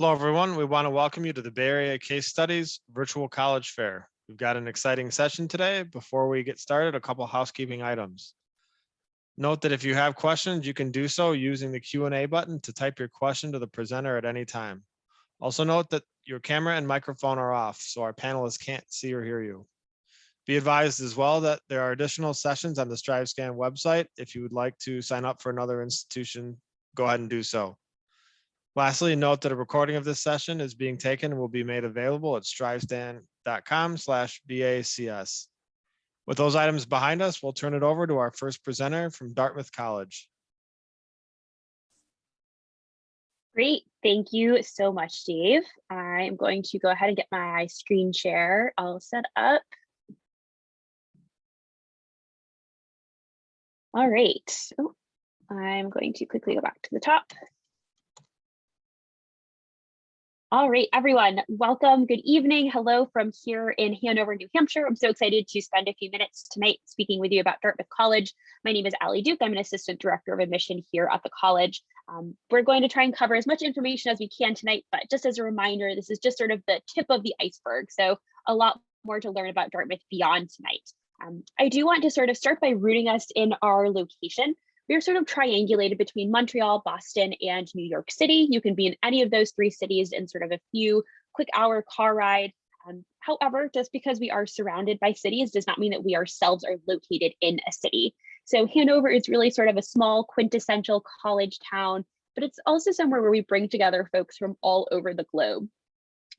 Hello, everyone. We want to welcome you to the Bay Area Case Studies Virtual College Fair. We've got an exciting session today. Before we get started, a couple housekeeping items. Note that if you have questions, you can do so using the Q&A button to type your question to the presenter at any time. Also note that your camera and microphone are off, so our panelists can't see or hear you. Be advised as well that there are additional sessions on the StriveScan website. If you would like to sign up for another institution, go ahead and do so. Lastly, note that a recording of this session is being taken and will be made available at strivescan.com/BACS. With those items behind us, we'll turn it over to our first presenter from Dartmouth College. Great, thank you so much, Dave. I'm going to go ahead and get my screen share all set up. All right, I'm going to quickly go back to the top. All right, everyone, welcome. Good evening. Hello from here in Hanover, New Hampshire. I'm so excited to spend a few minutes tonight speaking with you about Dartmouth College. My name is Allie Duke. I'm an assistant director of admission here at the college. We're going to try and cover as much information as we can tonight, but just as a reminder, this is just sort of the tip of the iceberg. So a lot more to learn about Dartmouth beyond tonight. I do want to sort of start by rooting us in our location. We're sort of triangulated between Montreal, Boston, and New York City. You can be in any of those three cities in sort of a few quick hour car ride. However, just because we are surrounded by cities does not mean that we ourselves are located in a city. So Hanover is really sort of a small quintessential college town, but it's also somewhere where we bring together folks from all over the globe.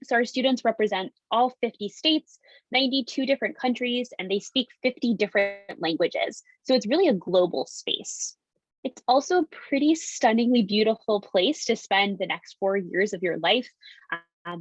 So our students represent all 50 states, 92 different countries, and they speak 50 different languages. So it's really a global space. It's also a pretty stunningly beautiful place to spend the next 4 years of your life.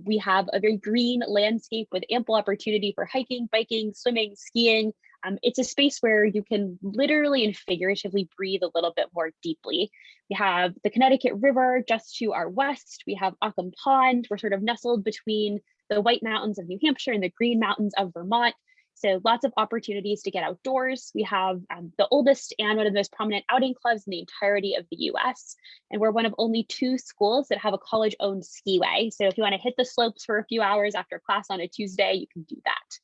We have a very green landscape with ample opportunity for hiking, biking, swimming, skiing. It's a space where you can literally and figuratively breathe a little bit more deeply. We have the Connecticut River just to our west. We have Ockham Pond. We're sort of nestled between the White Mountains of New Hampshire and the Green Mountains of Vermont. So lots of opportunities to get outdoors. We have the oldest and one of the most prominent outing clubs in the entirety of the US. And we're one of only 2 schools that have a college-owned skiway. So if you want to hit the slopes for a few hours after class on a Tuesday, you can do that.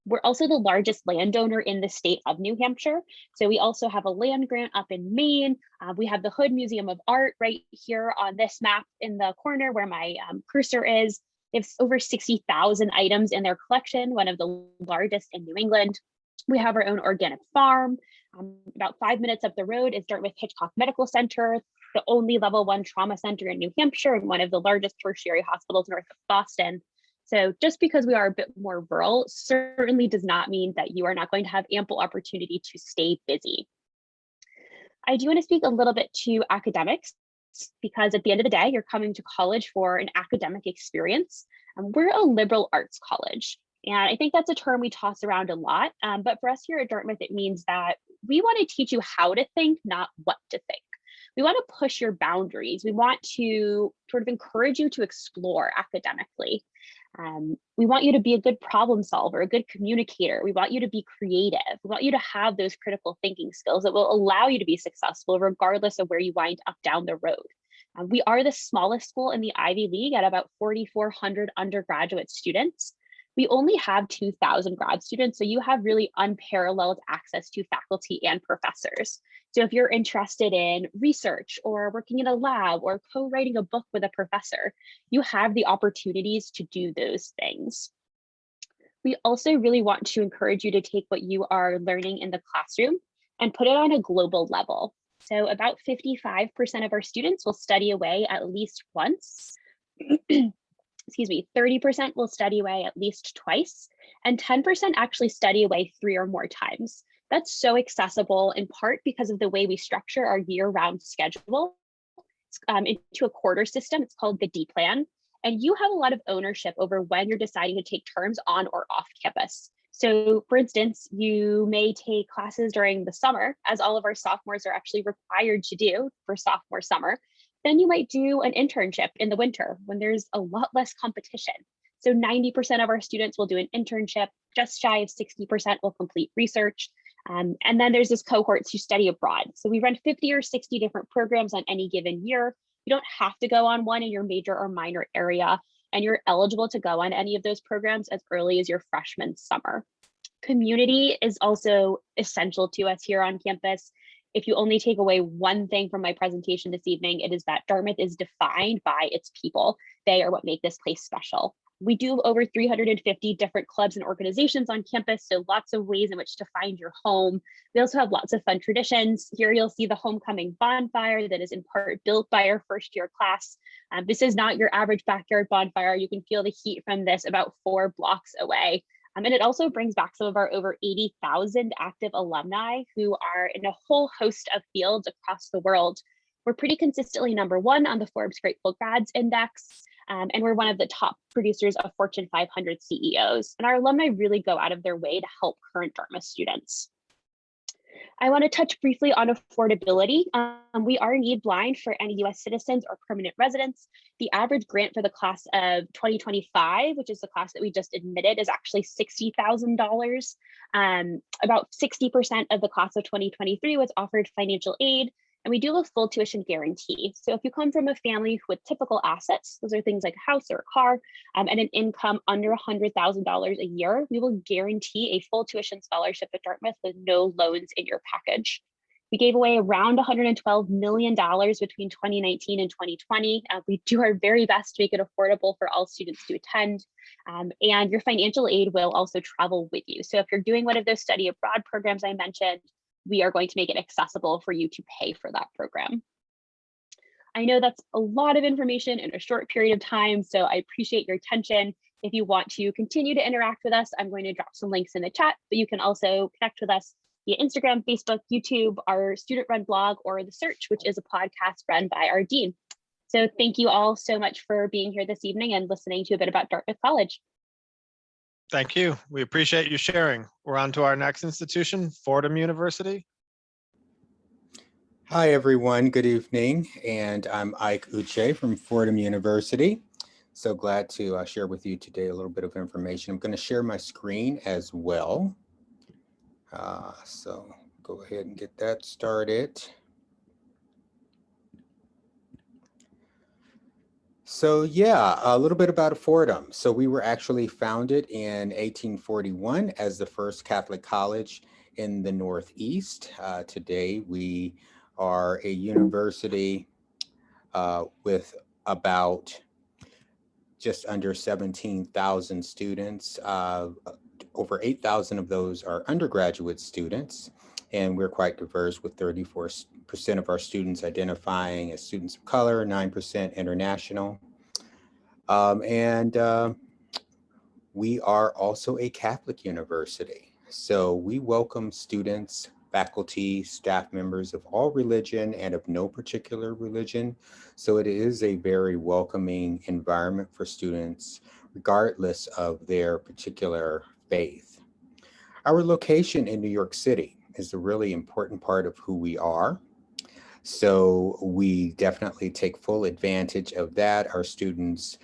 We're also the largest landowner in the state of New Hampshire. So we also have a land grant up in Maine. We have the Hood Museum of Art right here on this map in the corner where my cursor is. They have over 60,000 items in their collection, one of the largest in New England. We have our own organic farm. About 5 minutes up the road is Dartmouth Hitchcock Medical Center, the only level 1 trauma center in New Hampshire and one of the largest tertiary hospitals north of Boston. So just because we are a bit more rural certainly does not mean that you are not going to have ample opportunity to stay busy. I do want to speak a little bit to academics, because at the end of the day, you're coming to college for an academic experience. We're a liberal arts college, and I think that's a term we toss around a lot. But for us here at Dartmouth, it means that we want to teach you how to think, not what to think. We want to push your boundaries. We want to sort of encourage you to explore academically. We want you to be a good problem solver, a good communicator. We want you to be creative. We want you to have those critical thinking skills that will allow you to be successful regardless of where you wind up down the road. We are the smallest school in the Ivy League at about 4,400 undergraduate students. We only have 2,000 grad students, so you have really unparalleled access to faculty and professors. So if you're interested in research or working in a lab or co-writing a book with a professor, you have the opportunities to do those things. We also really want to encourage you to take what you are learning in the classroom and put it on a global level. So about 55% of our students will study away at least once. 30% will study away at least twice, and 10% actually study away 3 or more times. That's so accessible in part because of the way we structure our year-round schedule into a quarter system. It's called the D plan, and you have a lot of ownership over when you're deciding to take terms on or off campus. So for instance, you may take classes during the summer, as all of our sophomores are actually required to do for sophomore summer. Then you might do an internship in the winter when there's a lot less competition. So 90% of our students will do an internship, just shy of 60% will complete research. And then there's this cohorts who study abroad. So we run 50 or 60 different programs on any given year. You don't have to go on one in your major or minor area, and you're eligible to go on any of those programs as early as your freshman summer. Community is also essential to us here on campus. If you only take away one thing from my presentation this evening, it is that Dartmouth is defined by its people. They are what make this place special. We do have over 350 different clubs and organizations on campus, so lots of ways in which to find your home. We also have lots of fun traditions. Here you'll see the homecoming bonfire that is in part built by our first year class. This is not your average backyard bonfire. You can feel the heat from this about 4 blocks away. And it also brings back some of our over 80,000 active alumni who are in a whole host of fields across the world. We're pretty consistently #1 on the Forbes Grateful Grads Index, and we're one of the top producers of Fortune 500 CEOs. And our alumni really go out of their way to help current Dartmouth students. I want to touch briefly on affordability. We are need blind for any US citizens or permanent residents. The average grant for the class of 2025, which is the class that we just admitted, is actually $60,000. About 60% of the class of 2023 was offered financial aid, and we do have full tuition guarantee. So if you come from a family with typical assets, those are things like a house or a car, and an income under $100,000 a year, we will guarantee a full tuition scholarship at Dartmouth with no loans in your package. We gave away around $112 million between 2019 and 2020. We do our very best to make it affordable for all students to attend. And your financial aid will also travel with you. So if you're doing one of those study abroad programs I mentioned, we are going to make it accessible for you to pay for that program. I know that's a lot of information in a short period of time, so I appreciate your attention. If you want to continue to interact with us, I'm going to drop some links in the chat, but you can also connect with us via Instagram, Facebook, YouTube, our student-run blog, or The Search, which is a podcast run by our dean. So thank you all so much for being here this evening and listening to a bit about Dartmouth College. Thank you. We appreciate you sharing. We're on to our next institution, Fordham University. Hi, everyone. Good evening. And I'm Ike Uche from Fordham University. So glad to share with you today a little bit of information. I'm going to share my screen as well. So go ahead and get that started. So yeah, a little bit about Fordham. So we were actually founded in 1841 as the first Catholic college in the Northeast. Today we are a university with about just under 17,000 students. Over 8,000 of those are undergraduate students, and we're quite diverse with 34% of our students identifying as students of color, 9% international. We are also a Catholic university. So we welcome students, faculty, staff members of all religion and of no particular religion. So it is a very welcoming environment for students, regardless of their particular faith. Our location in New York City is a really important part of who we are. So we definitely take full advantage of that. Our students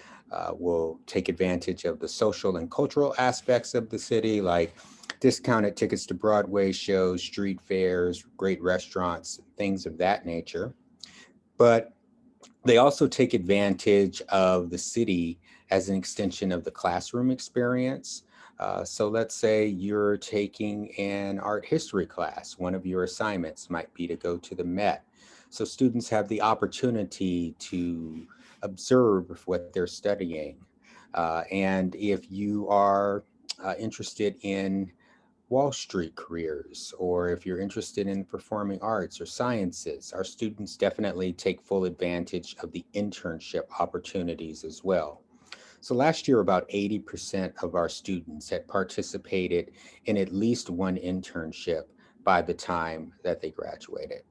will take advantage of the social and cultural aspects of the city, like discounted tickets to Broadway shows, street fairs, great restaurants, things of that nature. But they also take advantage of the city as an extension of the classroom experience. So let's say you're taking an art history class. One of your assignments might be to go to the Met. So students have the opportunity to observe what they're studying. And if you are interested in Wall Street careers, or if you're interested in performing arts or sciences, our students definitely take full advantage of the internship opportunities as well. So last year, about 80% of our students had participated in at least one internship by the time that they graduated.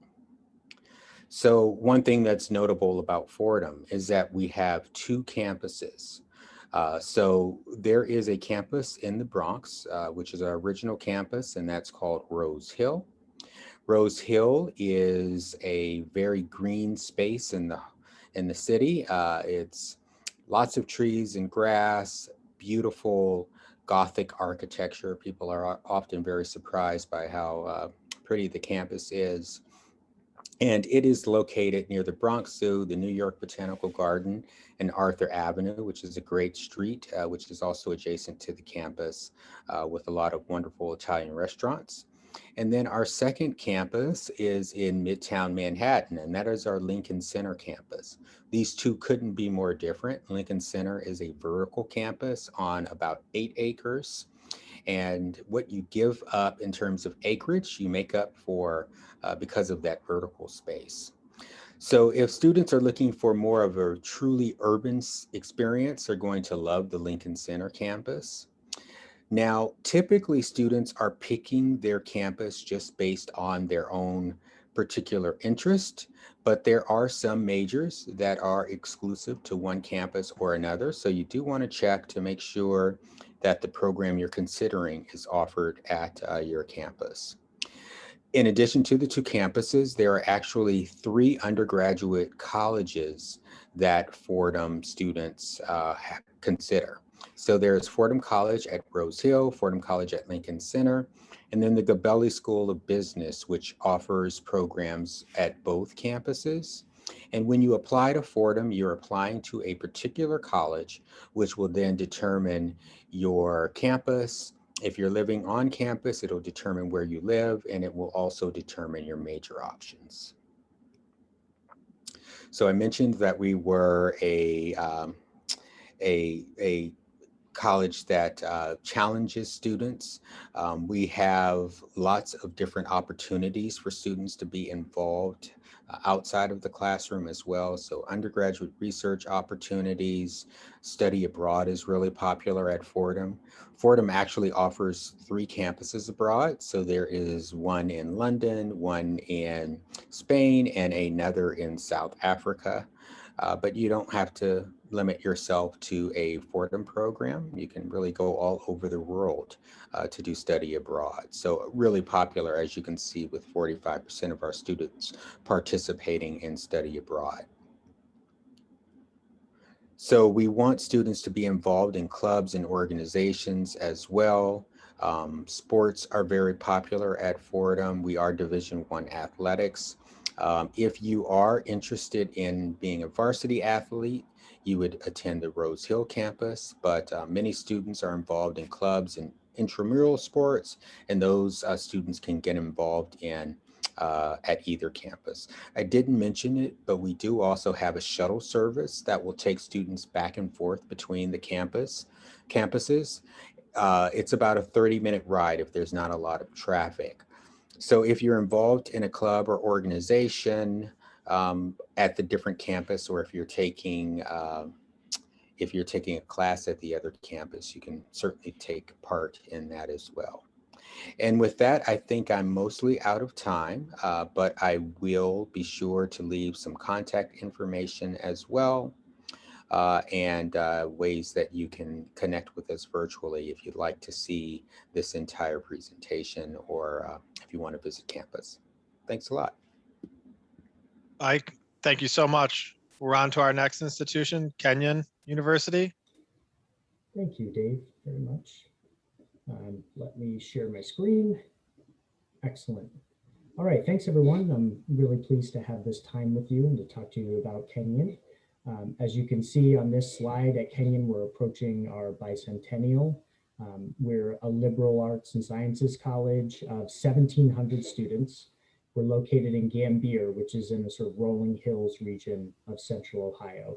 So one thing that's notable about Fordham is that we have 2 campuses. So there is a campus in the Bronx, which is our original campus, and that's called Rose Hill. Rose Hill is a very green space in the city. It's lots of trees and grass, beautiful Gothic architecture. People are often very surprised by how pretty the campus is. And it is located near the Bronx Zoo, the New York Botanical Garden, and Arthur Avenue, which is a great street, which is also adjacent to the campus with a lot of wonderful Italian restaurants. And then our second campus is in Midtown Manhattan, and that is our Lincoln Center campus. These two couldn't be more different. Lincoln Center is a vertical campus on about 8 acres. And what you give up in terms of acreage, you make up for because of that vertical space. So if students are looking for more of a truly urban experience, they're going to love the Lincoln Center campus. Now, typically students are picking their campus just based on their own particular interest, but there are some majors that are exclusive to one campus or another. So you do want to check to make sure that the program you're considering is offered at your campus. In addition to the two campuses, there are actually 3 undergraduate colleges that Fordham students consider. So there's Fordham College at Rose Hill, Fordham College at Lincoln Center, and then the Gabelli School of Business, which offers programs at both campuses. And when you apply to Fordham, you're applying to a particular college, which will then determine your campus. If you're living on campus, it'll determine where you live, and it will also determine your major options. So I mentioned that we were a college that challenges students. We have lots of different opportunities for students to be involved outside of the classroom as well. So undergraduate research opportunities, study abroad is really popular at Fordham. Fordham actually offers 3 campuses abroad. So there is one in London, one in Spain, and another in South Africa. But you don't have to limit yourself to a Fordham program. You can really go all over the world to do study abroad. So really popular, as you can see, with 45% of our students participating in study abroad. So we want students to be involved in clubs and organizations as well. Sports are very popular at Fordham. We are Division I athletics. If you are interested in being a varsity athlete, you would attend the Rose Hill campus, but many students are involved in clubs and intramural sports, and those students can get involved in at either campus. I didn't mention it, but we do also have a shuttle service that will take students back and forth between the campuses. It's about a 30-minute ride if there's not a lot of traffic. So if you're involved in a club or organization at the different campus, or if you're taking a class at the other campus, you can certainly take part in that as well. And with that, I think I'm mostly out of time, but I will be sure to leave some contact information as well, and ways that you can connect with us virtually if you'd like to see this entire presentation, or if you want to visit campus. Thanks a lot. Ike, thank you so much. We're on to our next institution, Kenyon University. Thank you, Dave, very much. Let me share my screen. Excellent. All right, thanks everyone. I'm really pleased to have this time with you and to talk to you about Kenyon. As you can see on this slide, at Kenyon, we're approaching our bicentennial. We're a liberal arts and sciences college of 1,700 students. We're located in Gambier, which is in the sort of rolling hills region of central Ohio.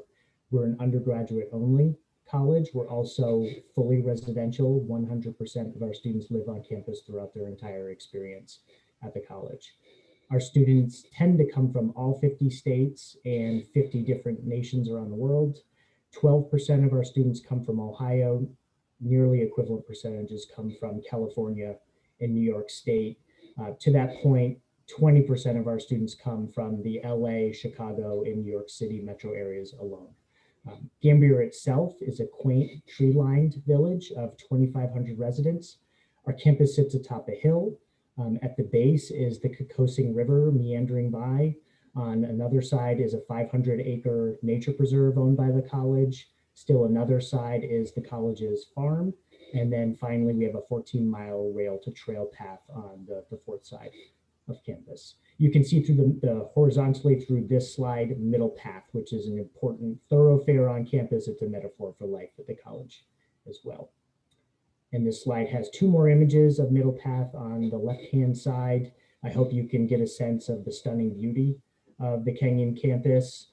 We're an undergraduate only college. We're also fully residential. 100% of our students live on campus throughout their entire experience at the college. Our students tend to come from all 50 states and 50 different nations around the world. 12% of our students come from Ohio. Nearly equivalent percentages come from California and New York State. To that point, 20% of our students come from the LA, Chicago, and New York City metro areas alone. Gambier itself is a quaint tree-lined village of 2,500 residents. Our campus sits atop a hill. At the base is the Kokosing River meandering by. On another side is a 500-acre nature preserve owned by the college. Still another side is the college's farm. And then finally, we have a 14-mile rail to trail path on the fourth side. of campus. You can see through the horizontally through this slide, middle path, which is an important thoroughfare on campus. It's a metaphor for life at the college as well. And this slide has two more images of middle path on the left-hand side. I hope you can get a sense of the stunning beauty of the Kenyon campus.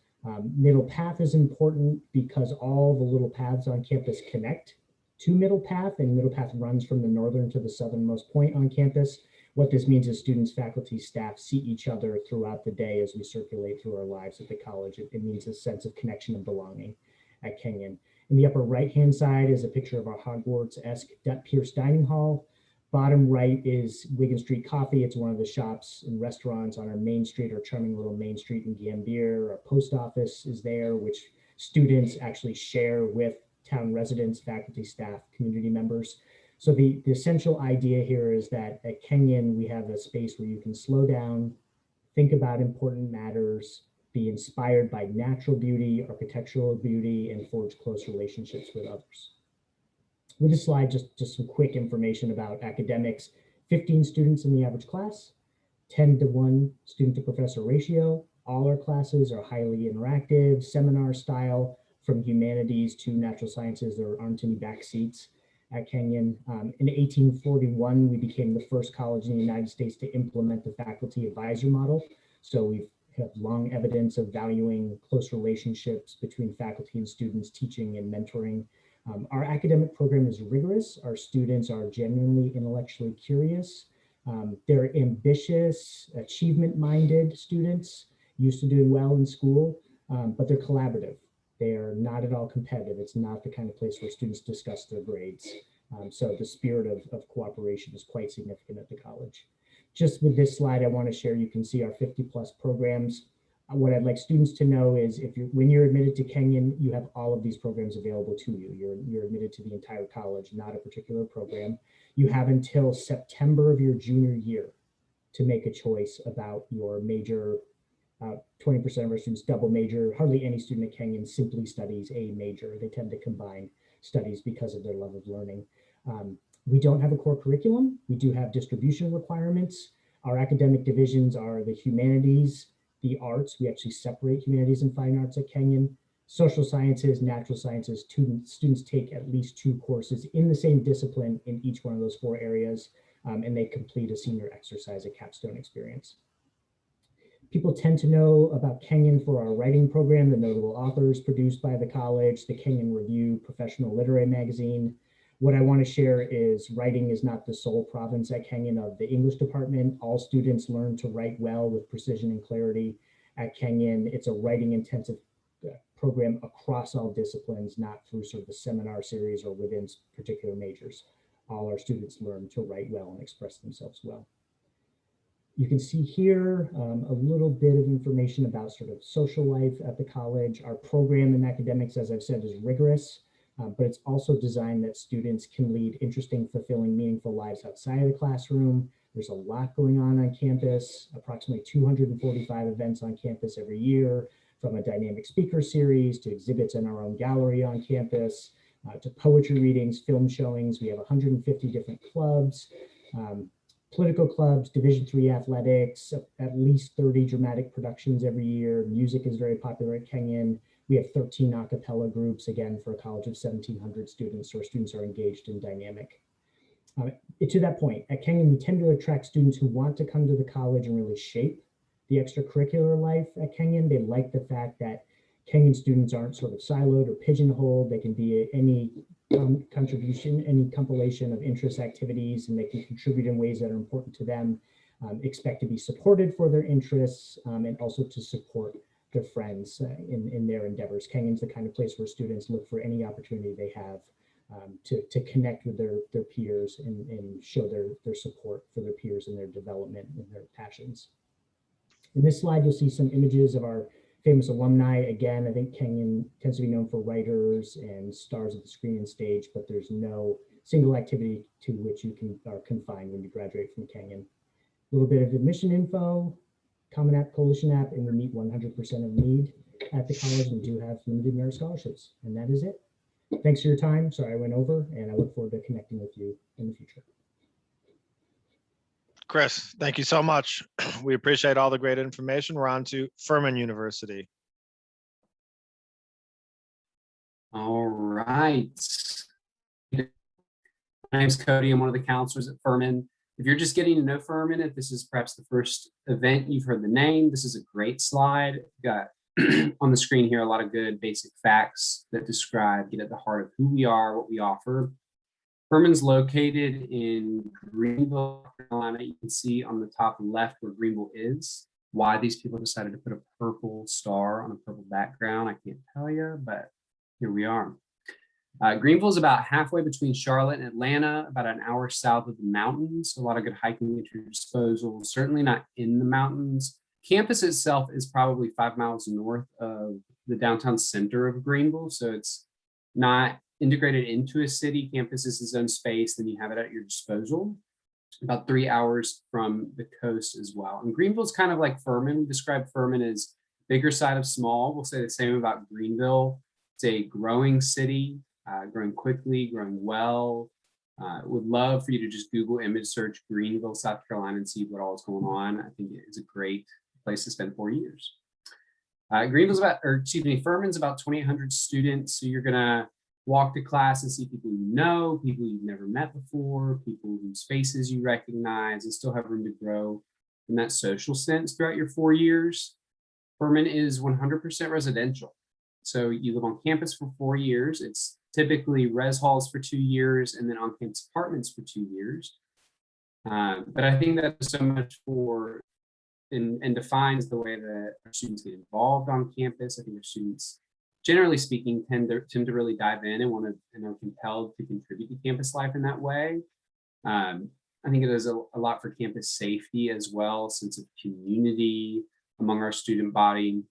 Middle path is important because all the little paths on campus connect to middle path, and middle path runs from the northern to the southernmost point on campus. What this means is students, faculty, staff see each other throughout the day as we circulate through our lives at the college. It means a sense of connection and belonging at Kenyon. In the upper right-hand side is a picture of our Hogwarts-esque Pierce Dining Hall. Bottom right is Wigan Street Coffee. It's one of the shops and restaurants on our main street, our charming little main street in Gambier. Our post office is there, which students actually share with town residents, faculty, staff, community members. So the essential idea here is that at Kenyon, we have a space where you can slow down, think about important matters, be inspired by natural beauty, architectural beauty, and forge close relationships with others. With this slide, just some quick information about academics. 15 students in the average class, 10-to-1 student to professor ratio. All our classes are highly interactive, seminar style, from humanities to natural sciences. There aren't any back seats at Kenyon. In 1841, we became the first college in the United States to implement the faculty advisor model. So we have long evidence of valuing close relationships between faculty and students, teaching and mentoring. Our academic program is rigorous. Our students are genuinely intellectually curious. They're ambitious, achievement-minded students, used to doing well in school, but they're collaborative. They are not at all competitive. It's not the kind of place where students discuss their grades. So the spirit of cooperation is quite significant at the college. Just with this slide, I want to share, you can see our 50+ programs. What I'd like students to know is when you're admitted to Kenyon, you have all of these programs available to you. You're admitted to the entire college, not a particular program. You have until September of your junior year to make a choice about your major. 20% of our students double major. Hardly any student at Kenyon simply studies a major. They tend to combine studies because of their love of learning. We don't have a core curriculum. We do have distribution requirements. Our academic divisions are the humanities, the arts. We actually separate humanities and fine arts at Kenyon. Social sciences, natural sciences. Students take at least 2 courses in the same discipline in each one of those 4 areas, and they complete a senior exercise, a capstone experience. People tend to know about Kenyon for our writing program, the notable authors produced by the college, the Kenyon Review, professional literary magazine. What I want to share is writing is not the sole province at Kenyon of the English department. All students learn to write well with precision and clarity at Kenyon. It's a writing intensive program across all disciplines, not through sort of a seminar series or within particular majors. All our students learn to write well and express themselves well. You can see here a little bit of information about sort of social life at the college. Our program in academics, as I've said, is rigorous, but it's also designed that students can lead interesting, fulfilling, meaningful lives outside of the classroom. There's a lot going on campus, approximately 245 events on campus every year, from a dynamic speaker series to exhibits in our own gallery on campus, to poetry readings, film showings. We have 150 different clubs. Political clubs, Division III athletics, at least 30 dramatic productions every year. Music is very popular at Kenyon. We have 13 a cappella groups, again, for a college of 1,700 students, so our students are engaged and dynamic. To that point, at Kenyon, we tend to attract students who want to come to the college and really shape the extracurricular life at Kenyon. They like the fact that Kenyon students aren't sort of siloed or pigeonholed. They can be any contribution, any compilation of interest activities, and they can contribute in ways that are important to them, expect to be supported for their interests, and also to support their friends in their endeavors. Kenyon's the kind of place where students look for any opportunity they have to connect with their peers and show their support for their peers and their development and their passions. In this slide, you'll see some images of our famous alumni. Again, I think Kenyon tends to be known for writers and stars of the screen and stage, but there's no single activity to which you are confined when you graduate from Kenyon. A little bit of admission info, Common App, Coalition App, and we meet 100% of need at the college and do have limited merit scholarships. And that is it. Thanks for your time. Sorry I went over, and I look forward to connecting with you in the future. Chris, thank you so much. We appreciate all the great information. We're on to Furman University. All right. My name's Cody. I'm one of the counselors at Furman. If you're just getting to know Furman, if this is perhaps the first event you've heard the name, this is a great slide. We've got on the screen here a lot of good basic facts that get at the heart of who we are, what we offer. Furman's located in Greenville, North Carolina. You can see on the top left where Greenville is. Why these people decided to put a purple star on a purple background, I can't tell you, but here we are. Greenville is about halfway between Charlotte and Atlanta, about an hour south of the mountains. A lot of good hiking at your disposal, certainly not in the mountains. Campus itself is probably 5 miles north of the downtown center of Greenville, so it's not integrated into a city. Campus is its own space, then you have it at your disposal. About 3 hours from the coast as well. And Greenville is kind of like Furman. We describe Furman as bigger side of small. We'll say the same about Greenville. It's a growing city. Growing quickly, growing well. Would love for you to just Google image search Greenville, South Carolina, and see what all is going on. I think it is a great place to spend 4 years. Furman's about 2,800 students. So you're gonna walk to class and see people you know, people you've never met before, people whose faces you recognize, and still have room to grow in that social sense throughout your 4 years. Furman is 100% residential. So you live on campus for 4 years. It's typically res halls for 2 years and then on-campus apartments for 2 years. But I think that's so much for and defines the way that our students get involved on campus. I think our students, generally speaking, tend to really dive in and are compelled to contribute to campus life in that way. I think it does a lot for campus safety as well, sense of community among our student body.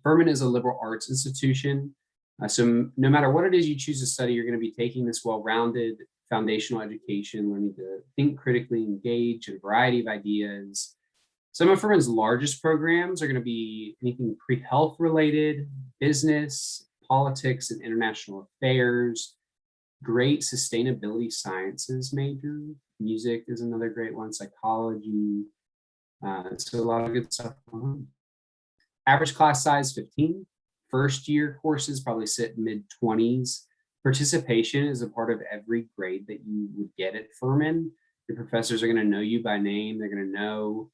Furman is a liberal arts institution. So no matter what it is you choose to study, you're going to be taking this well-rounded foundational education, learning to think critically, engage in a variety of ideas. Some of Furman's largest programs are going to be anything pre-health related, business, politics, and international affairs. Great sustainability sciences major. Music is another great one, psychology. So a lot of good stuff going on. Average class size 15. First year courses probably sit mid-20s. Participation is a part of every grade that you would get at Furman. Your professors are going to know you by name. They're going to know,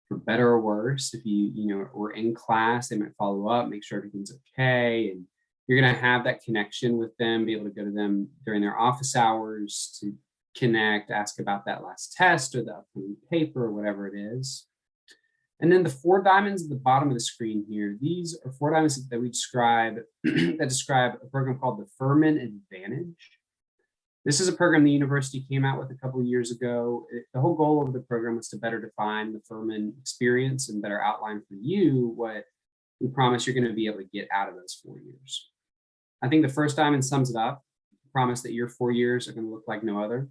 for better or worse, if you were in class, they might follow up, make sure everything's okay. And you're going to have that connection with them, be able to go to them during their office hours to connect, ask about that last test or the upcoming paper or whatever it is. And then the 4 diamonds at the bottom of the screen here, these are 4 diamonds that we describe that describe a program called the Furman Advantage. This is a program the university came out with a couple of years ago. The whole goal of the program was to better define the Furman experience and better outline for you what we promise you're going to be able to get out of those 4 years. I think the first diamond sums it up. Promise that your 4 years are going to look like no other.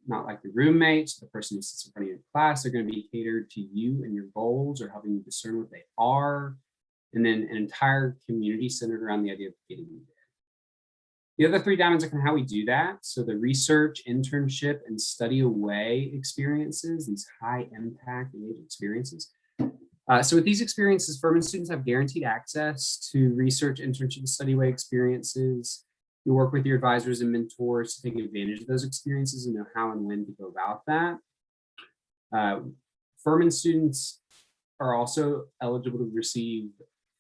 Not like your roommates, the person who sits in front of you in class. They're going to be catered to you and your goals, or helping you discern what they are. And then an entire community centered around the idea of getting you there. The other 3 diamonds are kind of how we do that. So the research, internship, and study away experiences, these high impact engaging experiences. So with these experiences, Furman students have guaranteed access to research, internship, and study away experiences. You work with your advisors and mentors to take advantage of those experiences and know how and when to go about that. Furman students are also eligible to receive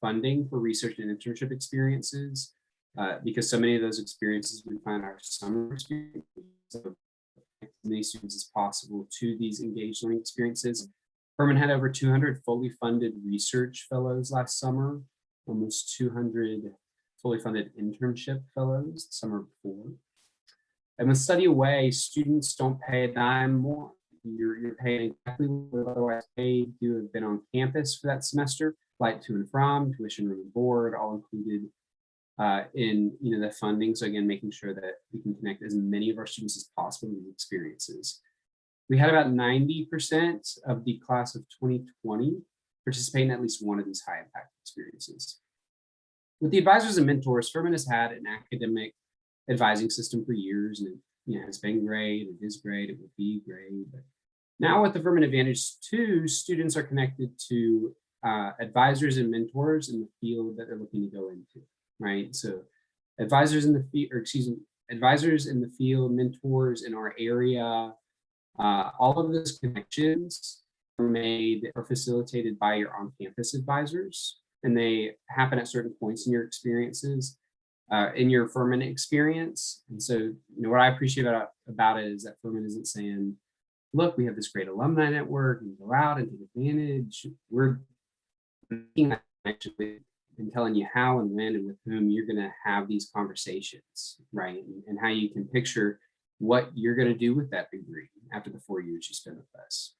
funding for research and internship experiences because so many of those experiences we find are summer experiences. So as many students as possible to these engaged learning experiences. Furman had over 200 fully funded research fellows last summer, almost 200 fully funded internship fellows the summer before. And with Study Away, students don't pay a dime more. You're paying exactly what otherwise paid. You have been on campus for that semester, flight to and from, tuition, room and board, all included in the funding. So again, making sure that we can connect as many of our students as possible to these experiences. We had about 90% of the class of 2020 participate in at least one of these high impact experiences. With the advisors and mentors, Furman has had an academic advising system for years, and it has been great, it is great, it will be great. But Now with the Furman Advantage 2, students are connected to advisors and mentors in the field that they're looking to go into, right? So advisors in the field, or excuse me, advisors in the field, mentors in our area, all of those connections are made or facilitated by your on-campus advisors, and they happen at certain points in your experiences, in your Furman experience. And so, what I appreciate about it is that Furman isn't saying, look, we have this great alumni network and go out and take advantage. We're making that connection and telling you how and when and with whom you're going to have these conversations, right? And how you can picture what you're going to do with that degree after the 4 years you spend with us.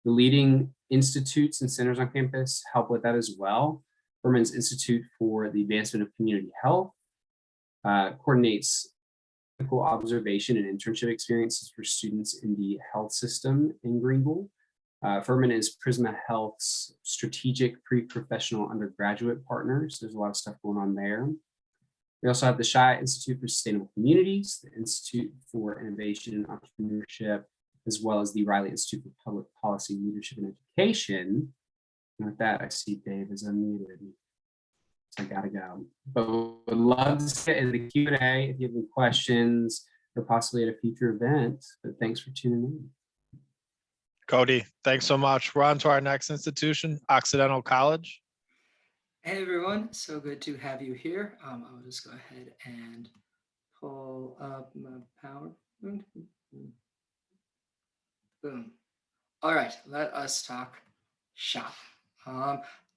The leading institutes and centers on campus help with that as well. Furman's Institute for the Advancement of Community Health coordinates clinical observation and internship experiences for students in the health system in Greenville. Furman is Prisma Health's strategic pre-professional undergraduate partner. So there's a lot of stuff going on there. We also have the Shai Institute for Sustainable Communities, the Institute for Innovation and Entrepreneurship, as well as the Riley Institute for Public Policy, Leadership, and Education. And with that, I see Dave is unmuted. So I gotta go. But would love to see it in the Q&A if you have any questions or possibly at a future event. But thanks for tuning in. Cody, thanks so much. We're on to our next institution, Occidental College. Hey everyone, so good to have you here. I'll just go ahead and pull up my PowerPoint. Boom. All right, let us talk shop.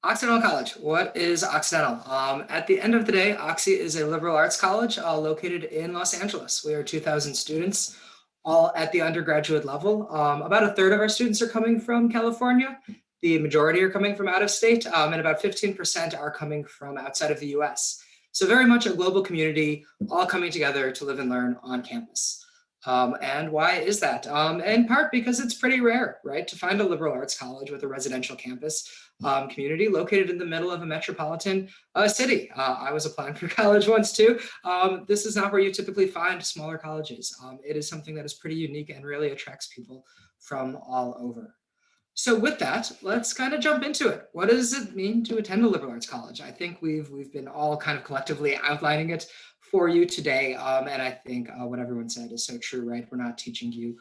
Occidental College. What is Occidental? At the end of the day, Oxy is a liberal arts college located in Los Angeles. We are 2,000 students, all at the undergraduate level. About a third of our students are coming from California. The majority are coming from out of state, and about 15% are coming from outside of the US. So very much a global community, all coming together to live and learn on campus. And why is that? In part because it's pretty rare, right, to find a liberal arts college with a residential campus community located in the middle of a metropolitan city. I was applying for college once too. This is not where you typically find smaller colleges. It is something that is pretty unique and really attracts people from all over. So with that, let's kind of jump into it. What does it mean to attend a liberal arts college? I think we've been all kind of collectively outlining it for you today. And I think what everyone said is so true, right? We're not teaching you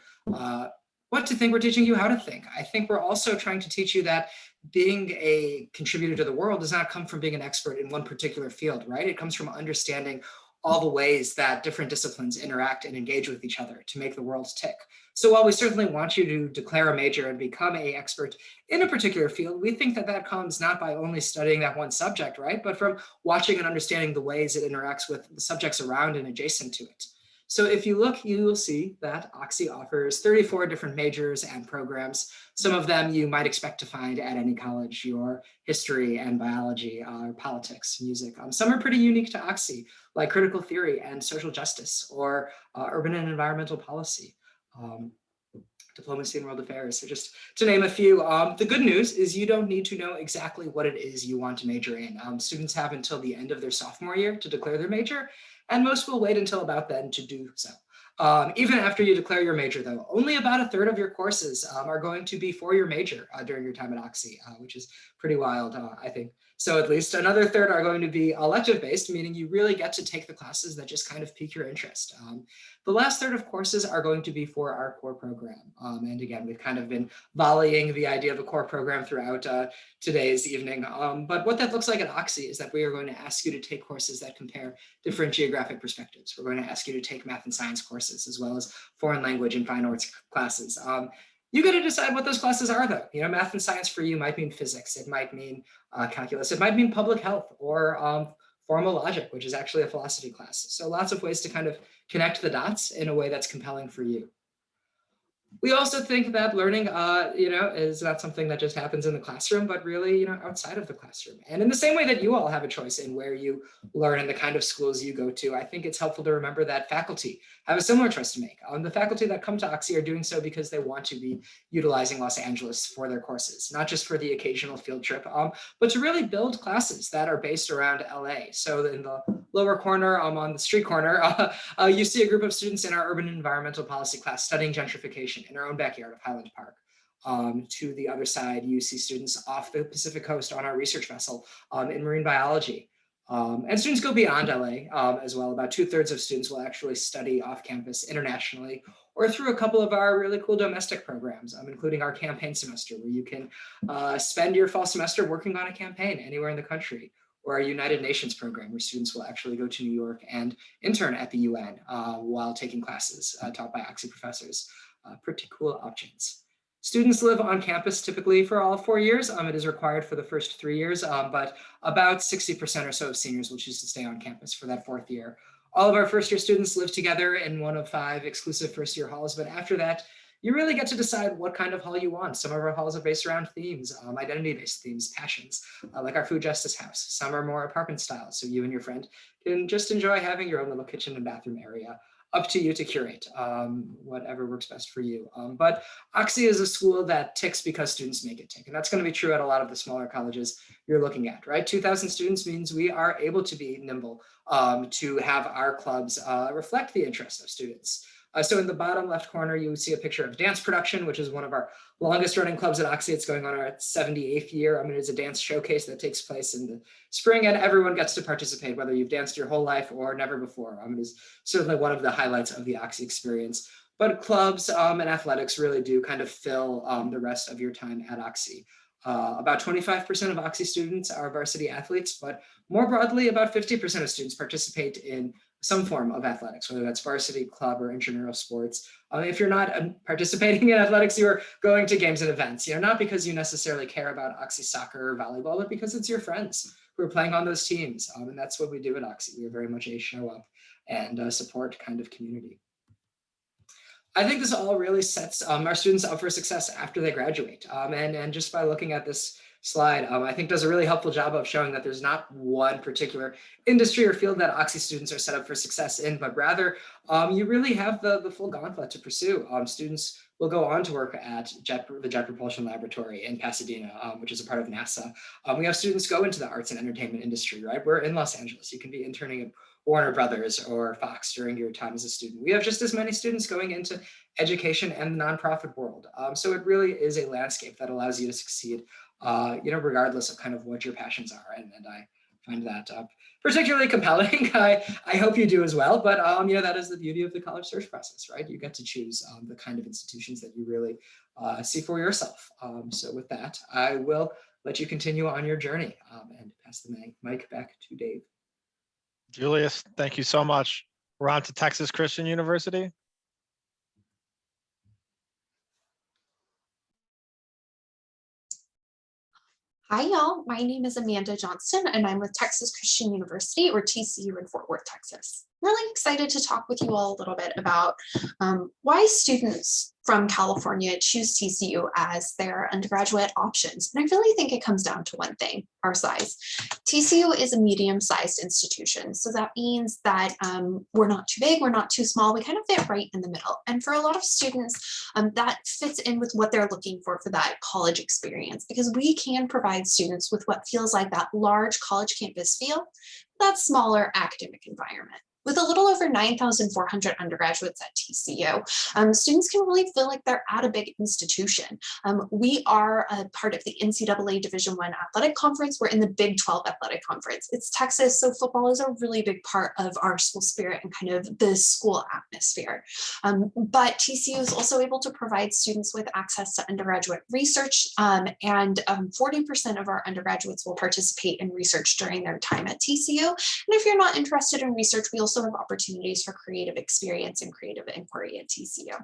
what to think, we're teaching you how to think. I think we're also trying to teach you that being a contributor to the world does not come from being an expert in one particular field, right? It comes from understanding all the ways that different disciplines interact and engage with each other to make the world tick. So while we certainly want you to declare a major and become an expert in a particular field, we think that that comes not by only studying that one subject, right? But from watching and understanding the ways it interacts with the subjects around and adjacent to it. So if you look, you will see that Oxy offers 34 different majors and programs. Some of them you might expect to find at any college, your history and biology, or politics, music. Some are pretty unique to Oxy, like critical theory and social justice, or urban and environmental policy, diplomacy and world affairs. So just to name a few, the good news is you don't need to know exactly what it is you want to major in. Students have until the end of their sophomore year to declare their major, and most will wait until about then to do so. Even after you declare your major though, only about a third of your courses are going to be for your major during your time at Oxy, which is pretty wild, I think. So at least another third are going to be elective based, meaning you really get to take the classes that just kind of pique your interest. The last third of courses are going to be for our core program. And again, we've kind of been volleying the idea of a core program throughout today's evening. But what that looks like at Oxy is that we are going to ask you to take courses that compare different geographic perspectives. We're going to ask you to take math and science courses, as well as foreign language and fine arts classes. You get to decide what those classes are though. You know, math and science for you might mean physics, it might mean calculus, it might mean public health, or formal logic, which is actually a philosophy class. So lots of ways to kind of connect the dots in a way that's compelling for you. We also think that learning, is not something that just happens in the classroom, but really, outside of the classroom. And in the same way that you all have a choice in where you learn and the kind of schools you go to, I think it's helpful to remember that faculty have a similar choice to make. The faculty that come to Oxy are doing so because they want to be utilizing Los Angeles for their courses, not just for the occasional field trip, but to really build classes that are based around LA. So in the lower corner, on the street corner, you see a group of students in our urban and environmental policy class studying gentrification in our own backyard of Highland Park. To the other side, you see students off the Pacific coast on our research vessel in marine biology. And students go beyond LA as well. About 2/3 of students will actually study off campus internationally or through a couple of our really cool domestic programs, including our campaign semester, where you can spend your fall semester working on a campaign anywhere in the country, or our United Nations program, where students will actually go to New York and intern at the UN while taking classes taught by Oxy professors. Pretty cool options. Students live on campus typically for all 4 years. It is required for the first 3 years, but about 60% or so of seniors will choose to stay on campus for that 4th year. All of our first-year students live together in one of 5 exclusive first-year halls, but after that, you really get to decide what kind of hall you want. Some of our halls are based around themes, identity-based themes, passions, like our food justice house. Some are more apartment style, so you and your friend can just enjoy having your own little kitchen and bathroom area. Up to you to curate whatever works best for you. But Oxy is a school that ticks because students make it tick. And that's going to be true at a lot of the smaller colleges you're looking at, right? 2,000 students means we are able to be nimble to have our clubs reflect the interests of students. So in the bottom left corner, you see a picture of dance production, which is one of our longest running clubs at Oxy. It's going on our 78th year. It's a dance showcase that takes place in the spring, and everyone gets to participate, whether you've danced your whole life or never before. It is certainly one of the highlights of the Oxy experience. But clubs and athletics really do kind of fill the rest of your time at Oxy. About 25% of Oxy students are varsity athletes, but more broadly, about 50% of students participate in some form of athletics, whether that's varsity, club, or intramural sports. If you're not participating in athletics, you are going to games and events, not because you necessarily care about Oxy soccer or volleyball, but because it's your friends who are playing on those teams. And that's what we do at Oxy. We are very much a show up and support kind of community. I think this all really sets our students up for success after they graduate. And just by looking at this slide, I think does a really helpful job of showing that there's not one particular industry or field that Oxy students are set up for success in, but rather you really have the full gauntlet to pursue. Students will go on to work at the Jet Propulsion Laboratory in Pasadena, which is a part of NASA. We have students go into the arts and entertainment industry, right? We're in Los Angeles. You can be interning at Warner Brothers or Fox during your time as a student. We have just as many students going into education and the nonprofit world. So it really is a landscape that allows you to succeed regardless of kind of what your passions are. And I find that particularly compelling. I hope you do as well, but that is the beauty of the college search process, right? You get to choose the kind of institutions that you really see for yourself. So with that, I will let you continue on your journey and pass the mic back to Dave. Julius, thank you so much. We're on to Texas Christian University. Hi, y'all. My name is Amanda Johnston, and I'm with Texas Christian University, or TCU in Fort Worth, Texas. Really excited to talk with you all a little bit about why students from California choose TCU as their undergraduate options. And I really think it comes down to one thing, our size. TCU is a medium-sized institution. So that means that we're not too big, we're not too small, we kind of fit right in the middle. And for a lot of students, that fits in with what they're looking for that college experience, because we can provide students with what feels like that large college campus feel, that smaller academic environment. With a little over 9,400 undergraduates at TCU, students can really feel like they're at a big institution. We are a part of the NCAA Division I Athletic Conference. We're in the Big 12 Athletic Conference. It's Texas, so football is a really big part of our school spirit and kind of the school atmosphere. But TCU is also able to provide students with access to undergraduate research, and 40% of our undergraduates will participate in research during their time at TCU. And if you're not interested in research, we also have opportunities for creative experience and creative inquiry at TCU.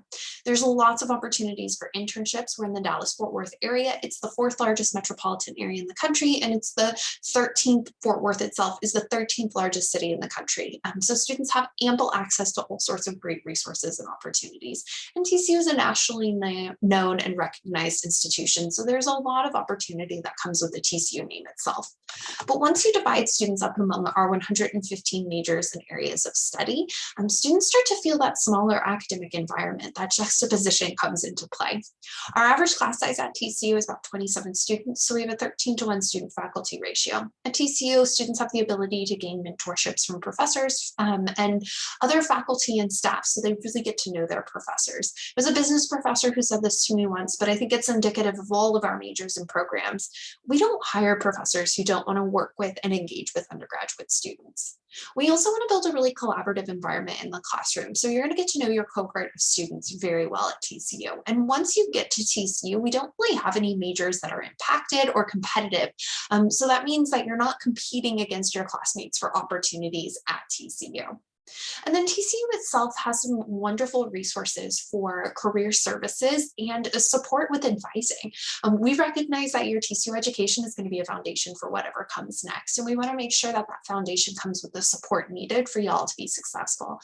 There's lots of opportunities for internships. We're in the Dallas-Fort Worth area. It's the 4th largest metropolitan area in the country, and it's the 13th, Fort Worth itself is the 13th largest city in the country. So students have ample access to all sorts of great resources and opportunities. And TCU is a nationally known and recognized institution, so there's a lot of opportunity that comes with the TCU name itself. But once you divide students up among our 115 majors and areas areas of study, students start to feel that smaller academic environment, that juxtaposition comes into play. Our average class size at TCU is about 27 students, so we have a 13-to-1 student faculty ratio. At TCU, students have the ability to gain mentorships from professors and other faculty and staff, so they really get to know their professors. There's a business professor who said this to me once, but I think it's indicative of all of our majors and programs. We don't hire professors who don't want to work with and engage with undergraduate students. We also want to build a really collaborative environment in the classroom. So you're going to get to know your cohort of students very well at TCU. And once you get to TCU, we don't really have any majors that are impacted or competitive. So that means that you're not competing against your classmates for opportunities at TCU. And then TCU itself has some wonderful resources for career services and support with advising. We recognize that your TCU education is going to be a foundation for whatever comes next. And we want to make sure that that foundation comes with the support needed for y'all to be successful.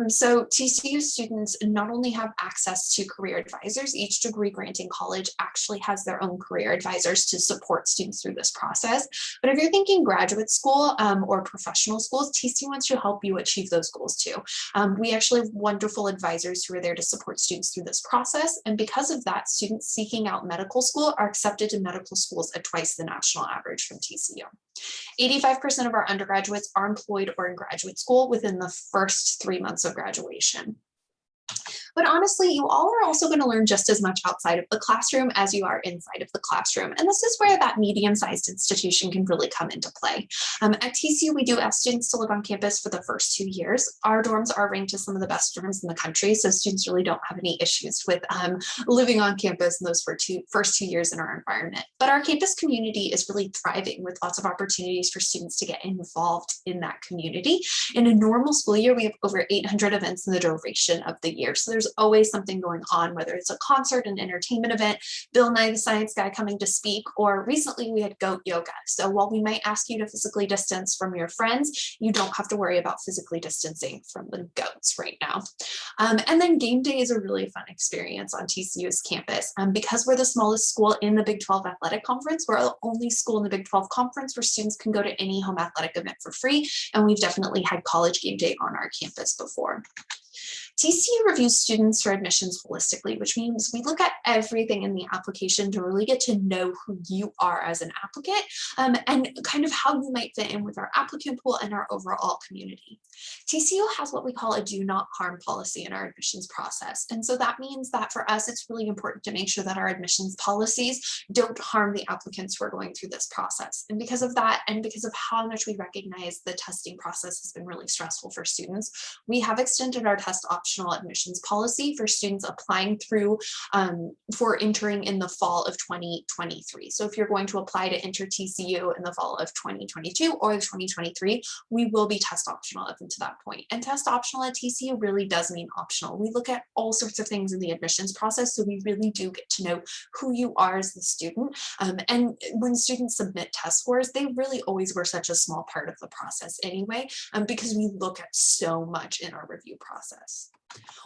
So TCU students not only have access to career advisors, each degree granting college actually has their own career advisors to support students through this process. But if you're thinking graduate school or professional schools, TCU wants to help you achieve those goals too. We actually have wonderful advisors who are there to support students through this process. And because of that, students seeking out medical school are accepted to medical schools at twice the national average from TCU. 85% of our undergraduates are employed or in graduate school within the first 3 months of graduation. But honestly, you all are also going to learn just as much outside of the classroom as you are inside of the classroom. And this is where that medium-sized institution can really come into play. At TCU, we do ask students to live on campus for the first 2 years. Our dorms are ranked as some of the best dorms in the country, so students really don't have any issues with living on campus in those first two years in our environment. But our campus community is really thriving with lots of opportunities for students to get involved in that community. In a normal school year, we have over 800 events in the duration of the year. So there's always something going on, whether it's a concert, an entertainment event, Bill Nye the Science Guy coming to speak, or recently we had goat yoga. So while we might ask you to physically distance from your friends, you don't have to worry about physically distancing from the goats right now. And then game day is a really fun experience on TCU's campus. Because we're the smallest school in the Big 12 Athletic Conference, we're the only school in the Big 12 Conference where students can go to any home athletic event for free. And we've definitely had college game day on our campus before. TCU reviews students for admissions holistically, which means we look at everything in the application to really get to know who you are as an applicant and kind of how you might fit in with our applicant pool and our overall community. TCU has what we call a do not harm policy in our admissions process. And so that means that for us, it's really important to make sure that our admissions policies don't harm the applicants who are going through this process. And because of that, and because of how much we recognize the testing process has been really stressful for students, we have extended our test optional admissions policy for students applying through for entering in the fall of 2023. So if you're going to apply to enter TCU in the fall of 2022 or 2023, we will be test optional up until that point. And test optional at TCU really does mean optional. We look at all sorts of things in the admissions process, so we really do get to know who you are as the student. And when students submit test scores, they really always were such a small part of the process anyway, because we look at so much in our review process.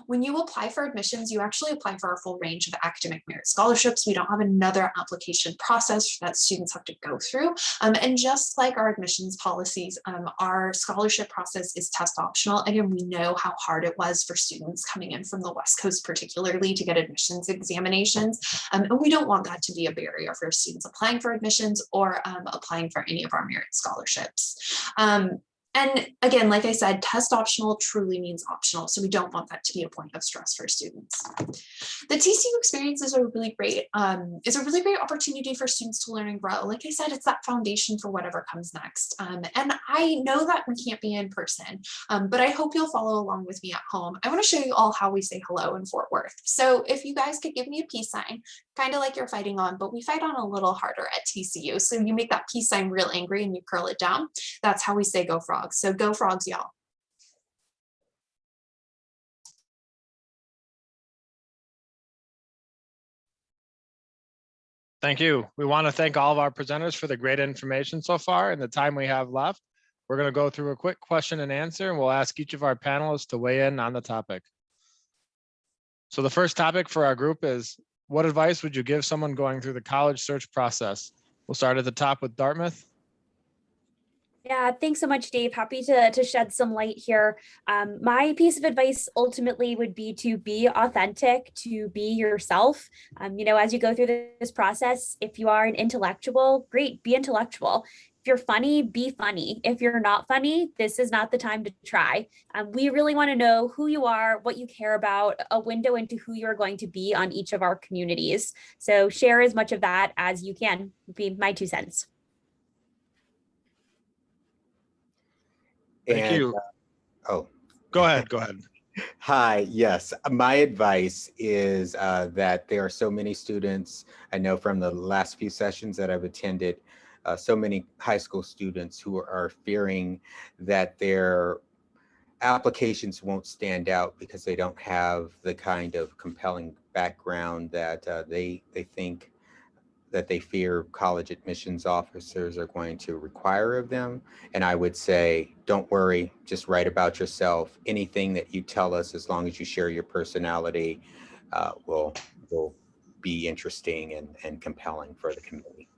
When you apply for admissions, you actually apply for a full range of academic merit scholarships. We don't have another application process that students have to go through. And just like our admissions policies, our scholarship process is test optional. Again, we know how hard it was for students coming in from the West Coast, particularly to get admissions examinations. And we don't want that to be a barrier for students applying for admissions or applying for any of our merit scholarships. And again, like I said, test optional truly means optional. So we don't want that to be a point of stress for students. The TCU Experience is a really great opportunity for students to learn and grow. Like I said, it's that foundation for whatever comes next. And I know that we can't be in person, but I hope you'll follow along with me at home. I want to show you all how we say hello in Fort Worth. So if you guys could give me a peace sign, kind of like you're fighting on, but we fight on a little harder at TCU. So you make that peace sign real angry and you curl it down. That's how we say go Frogs. So go Frogs, y'all. Thank you. We want to thank all of our presenters for the great information so far and the time we have left. We're going to go through a quick question and answer, and we'll ask each of our panelists to weigh in on the topic. So the first topic for our group is, what advice would you give someone going through the college search process? We'll start at the top with Dartmouth. Yeah, thanks so much, Dave. Happy to shed some light here. My piece of advice ultimately would be to be authentic, to be yourself. As you go through this process, if you are an intellectual, great, be intellectual. If you're funny, be funny. If you're not funny, this is not the time to try. We really want to know who you are, what you care about, a window into who you're going to be on each of our communities. So share as much of that as you can, would be my 2 cents. Thank And, you. oh, Go ahead. hi. Yes, my advice is that there are so many students. I know from the last few sessions that I've attended, so many high school students who are fearing that their applications won't stand out because they don't have the kind of compelling background that they think that they fear college admissions officers are going to require of them. And I would say, don't worry, just write about yourself. Anything that you tell us, as long as you share your personality, will be interesting and compelling for the community.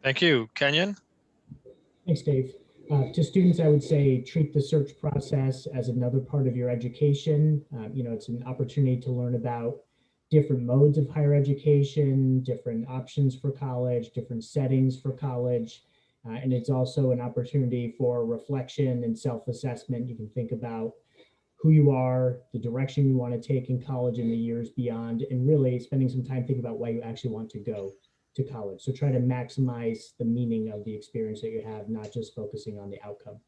Thank you. Kenyon? Thanks, Dave. To students, I would say treat the search process as another part of your education. It's an opportunity to learn about different modes of higher education, different options for college, different settings for college. And it's also an opportunity for reflection and self-assessment. You can think about who you are, the direction you want to take in college in the years beyond, and really spending some time thinking about why you actually want to go to college. So try to maximize the meaning of the experience that you have, not just focusing on the outcome.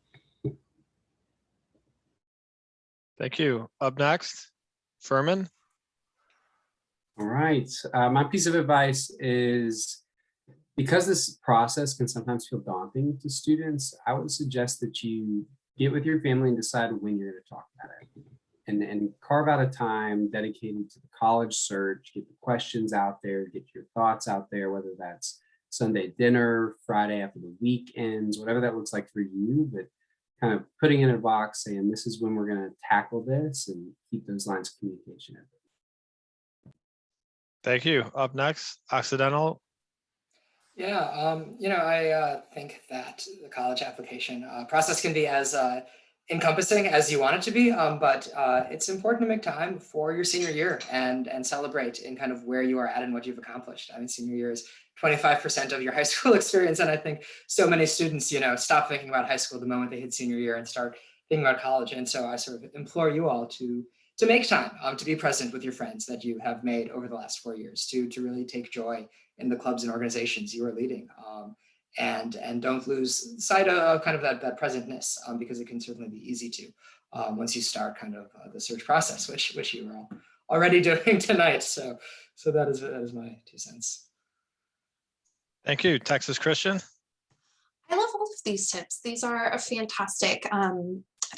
Thank you. Up next, Furman. All right. My piece of advice is, because this process can sometimes feel daunting to students, I would suggest that you get with your family and decide when you're going to talk about it. And carve out a time dedicated to the college search, get the questions out there, get your thoughts out there, whether that's Sunday dinner, Friday after the week ends, whatever that looks like for you, but kind of putting in a box saying, this is when we're going to tackle this, and keep those lines of communication open. Thank you. Up next, Occidental. Yeah, I think that the college application process can be as encompassing as you want it to be, but it's important to make time for your senior year and celebrate in kind of where you are at and what you've accomplished. I mean, senior year is 25% of your high school experience, and I think so many students, stop thinking about high school the moment they hit senior year and start thinking about college. And so I sort of implore you all to make time to be present with your friends that you have made over the last 4 years, to really take joy in the clubs and organizations you are leading, and don't lose sight of kind of that presentness, because it can certainly be easy to once you start kind of the search process, which you are already doing tonight. So that is my 2 cents. Thank you. Texas Christian. I love all of these tips. These are a fantastic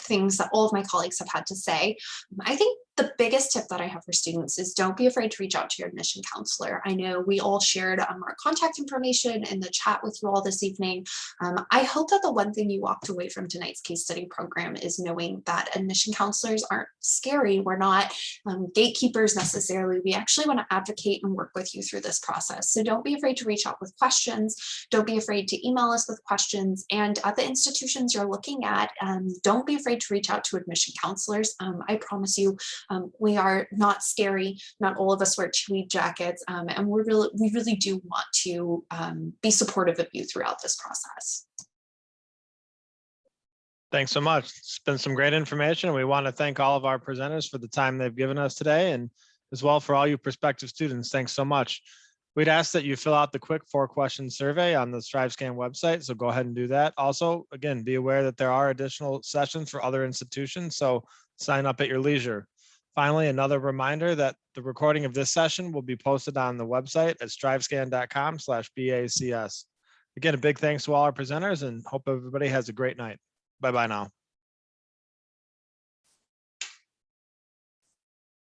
things that all of my colleagues have had to say. I think the biggest tip that I have for students is don't be afraid to reach out to your admission counselor. I know we all shared our contact information in the chat with you all this evening. I hope that the one thing you walked away from tonight's case study program is knowing that admission counselors aren't scary. We're not gatekeepers necessarily. We actually want to advocate and work with you through this process. So don't be afraid to reach out with questions. Don't be afraid to email us with questions. And at the institutions you're looking at, don't be afraid to reach out to admission counselors. I promise you, we are not scary. Not all of us wear tweed jackets, and we really do want to be supportive of you throughout this process. Thanks so much. It's been some great information. We want to thank all of our presenters for the time they've given us today, and as well for all you prospective students. Thanks so much. We'd ask that you fill out the quick 4-question survey on the StriveScan website, so go ahead and do that. Also, again, be aware that there are additional sessions for other institutions, so sign up at your leisure. Finally, another reminder that the recording of this session will be posted on the website at strivescan.com/BACS. Again, a big thanks to all our presenters, and hope everybody has a great night. Bye-bye now.